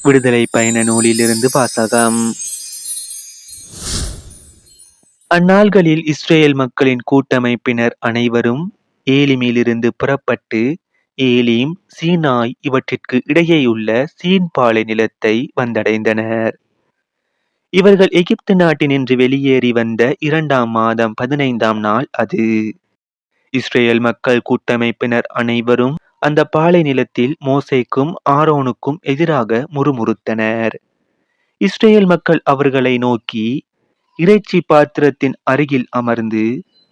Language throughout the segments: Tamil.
விடுதலை பயண நூலிலிருந்து வாசகம். அந்நாள்களில் இஸ்ரேல் மக்களின் கூட்டமைப்பினர் அனைவரும் ஏலிமிலிருந்து புறப்பட்டு ஏலீம், சீனாய் இவற்றிற்கு இடையேயுள்ள சீன் பாலை நிலத்தை வந்தடைந்தனர். இவர்கள் எகிப்து நாட்டினின்று வெளியேறி வந்த 2ஆம் மாதம் 15ஆம் நாள் அது. இஸ்ரேல் மக்கள் கூட்டமைப்பினர் அனைவரும் அந்த பாலை நிலத்தில் மோசேக்கும் ஆரோனுக்கும் எதிராக முறுமுறுத்தனர். இஸ்ரேல் மக்கள் அவர்களை நோக்கி, இறைச்சி பாத்திரத்தின் அருகில் அமர்ந்து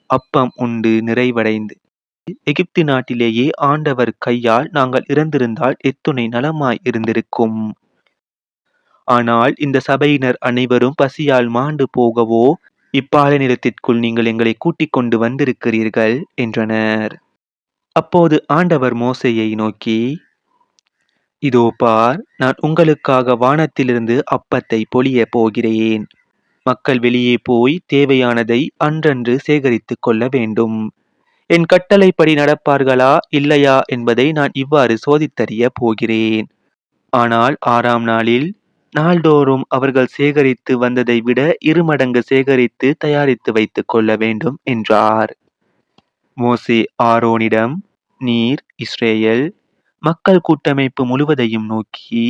அப்பம் உண்டு நிறைவடைந்து எகிப்து நாட்டிலேயே ஆண்டவர் கையால் நாங்கள் இறந்திருந்தால் எத்துணை நலமாய் இருந்திருக்கும். ஆனால் இந்த சபையினர் அனைவரும் பசியால் மாண்டு போகவோ இப்பாலை நிலத்திற்குள் நீங்கள் எங்களை கூட்டிக் கொண்டு வந்திருக்கிறீர்கள் என்றனர். அப்போது ஆண்டவர் மோசேயை நோக்கி, இதோ பார், நான் உங்களுக்காக வானத்திலிருந்து அப்பத்தை பொழிய போகிறேன். மக்கள் வெளியே போய் தேவையானதை அன்றன்று சேகரித்துக் கொள்ள வேண்டும். என் கட்டளைப்படி நடப்பார்களா இல்லையா என்பதை நான் இவ்வாறு சோதித்தறிய போகிறேன். ஆனால் 6ஆம் நாளில் நாள்தோறும் அவர்கள் சேகரித்து வந்ததை விட 2 மடங்கு சேகரித்து தயாரித்து வைத்துக் கொள்ள வேண்டும் என்றார். மோசே ஆரோனிடம், நீர் இஸ்ரேல் மக்கள் கூட்டமைப்பு முழுவதையும் நோக்கி,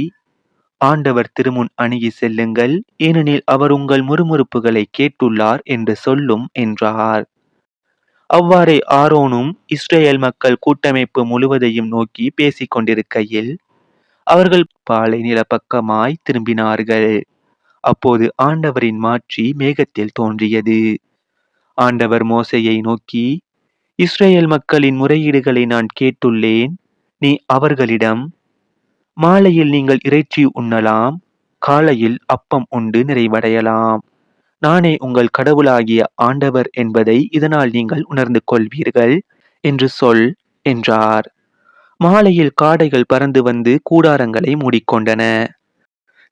ஆண்டவர் திருமுன் அணுகி செல்லுங்கள், ஏனெனில் அவர் உங்கள் முறுமுறுப்புகளை கேட்டுள்ளார் என்று சொல்லும் என்றார். அவ்வாறே ஆரோனும் இஸ்ரேல் மக்கள் கூட்டமைப்பு முழுவதையும் நோக்கி பேசிக் கொண்டிருக்கையில் அவர்கள் பாலை நில பக்கமாய் திரும்பினார்கள். அப்போது ஆண்டவரின் மாட்சி மேகத்தில் தோன்றியது. ஆண்டவர் மோசேயை நோக்கி, இஸ்ரேல் மக்களின் முறையீடுகளை நான் கேட்டுள்ளேன். நீ அவர்களிடம், மாலையில் நீங்கள் இறைச்சி உண்ணலாம், காலையில் அப்பம் உண்டு நிறைவடையலாம். நானே உங்கள் கடவுளாகிய ஆண்டவர் என்பதை இதனால் நீங்கள் உணர்ந்து கொள்வீர்கள் என்று சொல் என்றார். மாலையில் காடைகள் பறந்து வந்து கூடாரங்களை மூடிக்கொண்டன.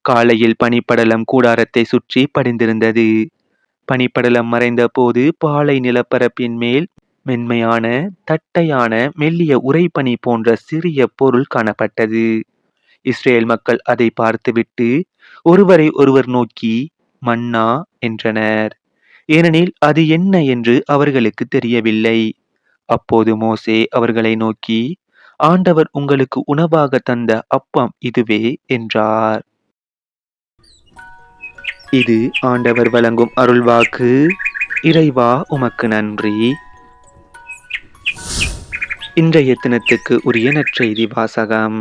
காலையில் பனிப்படலம் கூடாரத்தை சுற்றி படிந்திருந்தது. பனிப்படலம் மறைந்த போது பாலை நிலப்பரப்பின் மேல் மென்மையான, தட்டையான, மெல்லிய உறைபனி போன்ற சிறிய பொருள் காணப்பட்டது. இஸ்ரேல் மக்கள் அதை பார்த்துவிட்டு ஒருவரை ஒருவர் நோக்கி மன்னா என்றனர். ஏனெனில் அது என்ன என்று அவர்களுக்கு தெரியவில்லை. அப்போது மோசே அவர்களை நோக்கி, ஆண்டவர் உங்களுக்கு உணவாக தந்த அப்பம் இதுவே என்றார். இது ஆண்டவர் வழங்கும் அருள்வாக்கு. இறைவா உமக்கு நன்றி. இன்றைய தினத்துக்கு உரிய நற்செய்தி வாசகம்.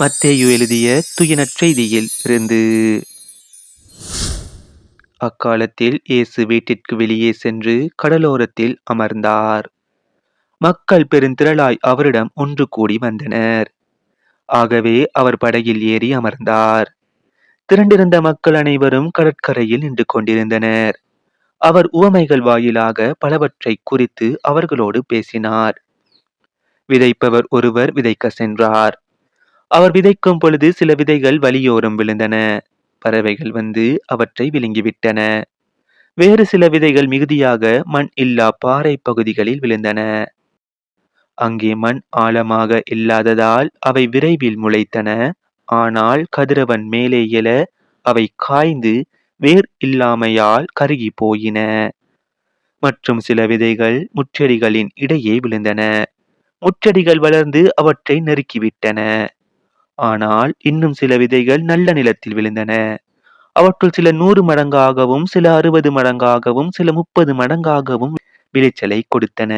மத்தேயு எழுதிய தூய நற்செய்தியில் இருந்து. அக்காலத்தில் இயேசு வீட்டிற்கு வெளியே சென்று கடலோரத்தில் அமர்ந்தார். மக்கள் பெருந்திரளாய் அவரிடம் ஒன்று கூடி வந்தனர். ஆகவே அவர் படகில் ஏறி அமர்ந்தார். திரண்டிருந்த மக்கள் அனைவரும் கடற்கரையில் நின்று கொண்டிருந்தனர். அவர் உவமைகள் வாயிலாக பலவற்றை குறித்து அவர்களோடு பேசினார். விதைப்பவர் ஒருவர் விதைக்க சென்றார். அவர் விதைக்கும் பொழுது சில விதைகள் வழியோரம் விழுந்தன. பறவைகள் வந்து அவற்றை விழுங்கிவிட்டன. வேறு சில விதைகள் மிகுதியாக மண் இல்லா பாறை பகுதிகளில் விழுந்தன. அங்கே மண் ஆழமாக இல்லாததால் அவை விரைவில் முளைத்தன. ஆனால் கதிரவன் மேலே எழ அவை காய்ந்து வேர் இல்லாமையால் கருகி போயின. மற்றும் சில விதைகள் முட்செடிகளின் இடையே விழுந்தன. முட்செடிகள் வளர்ந்து அவற்றை நெருக்கிவிட்டன. ஆனால் இன்னும் சில விதைகள் நல்ல நிலத்தில் விழுந்தன. அவற்றுள் சில 100 மடங்காகவும், சில 60 மடங்காகவும், சில 30 மடங்காகவும் விளைச்சலை கொடுத்தன.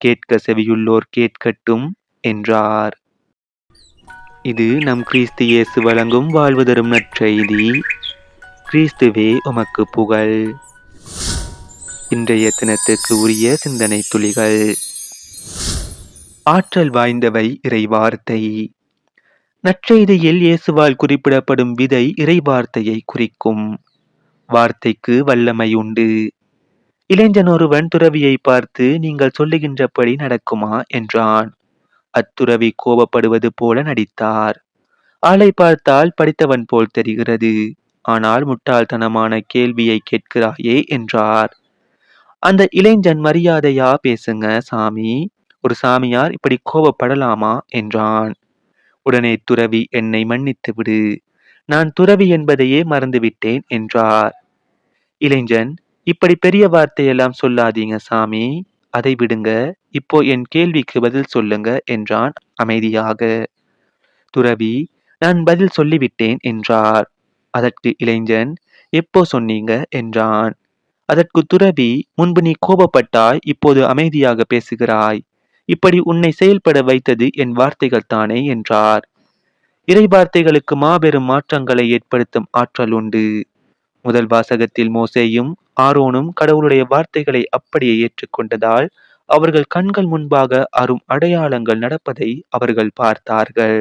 கேட்க செவியுள்ளோர் கேட்கட்டும் என்றார். இது நம் கிறிஸ்து இயேசு வழங்கும் வாழ்வு தரும் நற்செய்தி. கிறிஸ்துவே உமக்கு புகழ். இன்றைய தினத்துக்கு உரிய சிந்தனை துளிகள். ஆற்றல் வாய்ந்தவை இறைவார்த்தை. நற்செய்தியில் இயேசுவால் குறிப்பிடப்படும் விதை இறைவார்த்தையை குறிக்கும். வார்த்தைக்கு வல்லமை உண்டு. இளைஞன் ஒருவன் துறவியை பார்த்து, நீங்கள் சொல்லுகின்றபடி நடக்குமா என்றான். அத்துறவி கோபப்படுவது போல நடித்தார். ஆளை பார்த்தால் படித்தவன் போல் தெரிகிறது, ஆனால் முட்டாள்தனமான கேள்வியை கேட்கிறாயே என்றார். அந்த இளைஞன் மரியாதையா பேசுங்க சாமி. ஒரு சாமியார் இப்படி கோபப்படலாமா என்றான். உடனே துறவி என்னை மன்னித்து விடு. நான் துறவி என்பதையே மறந்துவிட்டேன் என்றார். இளைஞன் இப்படி பெரிய வார்த்தையெல்லாம் சொல்லாதீங்க சாமி. அதை விடுங்க. இப்போ என் கேள்விக்கு பதில் சொல்லுங்க என்றான் அமைதியாக. துறவி நான் பதில் சொல்லிவிட்டேன் என்றார். அதற்கு இளைஞன் எப்போ சொன்னீங்க என்றான். அதற்கு துறவி முன்பு நீ கோபப்பட்டாய், இப்போது அமைதியாக பேசுகிறாய். இப்படி உன்னை செயல்பட வைத்தது என் வார்த்தைகள் தானே என்றார். இறை வார்த்தைகளுக்கு மாபெரும் மாற்றங்களை ஏற்படுத்தும் ஆற்றல் உண்டு. முதல் வாசகத்தில் மோசேயும் ஆரோனும் கடவுளுடைய வார்த்தைகளை அப்படியே ஏற்றுக்கொண்டதால் அவர்கள் கண்கள் முன்பாக அரும் அடையாளங்கள் நடப்பதை அவர்கள் பார்த்தார்கள்.